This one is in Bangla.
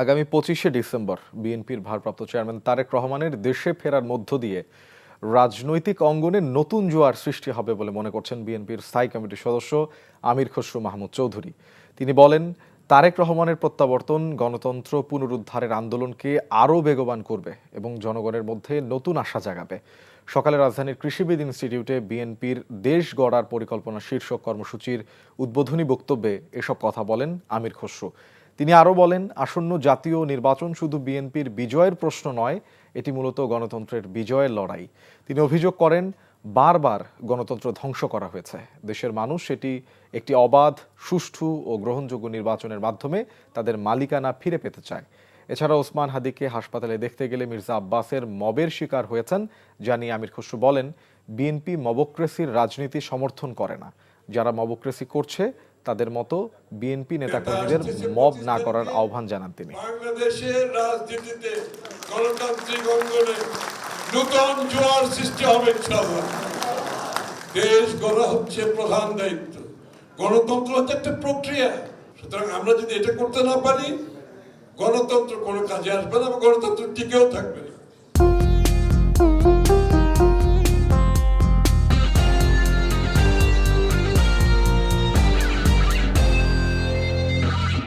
আগামী 25শে ডিসেম্বর বিএনপির ভারপ্রাপ্ত চেয়ারম্যান তারেক রহমানের দেশে ফেরার মধ্য দিয়ে রাজনৈতিক অঙ্গনে নতুন জোয়ার সৃষ্টি হবে বলে মনে করছেন বিএনপির স্থায়ী কমিটির সদস্য আমির খসরু মাহমুদ চৌধুরী। তিনি বলেন, তারেক রহমানের প্রত্যাবর্তন গণতন্ত্র পুনরুদ্ধারের আন্দোলনকে আরও বেগবান করবে এবং জনগণের মধ্যে নতুন আশা জাগাবে। সকালে রাজধানীর কৃষিবিদ ইনস্টিটিউটে বিএনপির দেশ গড়ার পরিকল্পনা শীর্ষক কর্মসূচির উদ্বোধনী বক্তব্যে এসব কথা বলেন আমির খসরু। তিনি আরও বলেন, আসন্ন জাতীয় নির্বাচন শুধু বিএনপির বিজয়ের প্রশ্ন নয়, এটি মূলত গণতন্ত্রের বিজয়ের লড়াই। তিনি অভিযোগ করেন, বারবার গণতন্ত্র ধ্বংস করা হয়েছে। দেশের মানুষ এটি একটি অবাধ, সুষ্ঠু ও গ্রহণযোগ্য নির্বাচনের মাধ্যমে তাদের মালিকানা ফিরে পেতে চায়। এছাড়া ওসমান হাদিকে হাসপাতালে দেখতে গেলে মির্জা আব্বাসের মবের শিকার হয়েছেন জানিয়ে আমির খসরু বলেন, বিএনপি মবক্রেসির রাজনীতি সমর্থন করে না। যারা মবক্রেসি করছে তাদের মতো বিএনপি নেতাকর্মীদের মব না করার আহ্বান জানান তিনি। বাংলাদেশের রাজনীতিতে গণতান্ত্রিক অঙ্গনে নতুন জোয়ার সৃষ্টি হবে ইনশাআল্লাহ। দেশ গড়া হচ্ছে প্রধান দায়িত্ব। গণতন্ত্র হচ্ছে একটা প্রক্রিয়া। সুতরাং আমরা যদি এটা করতে না পারি, গণতন্ত্র কোনো কাজে আসবে না, গণতন্ত্র টিকেও থাকবে না।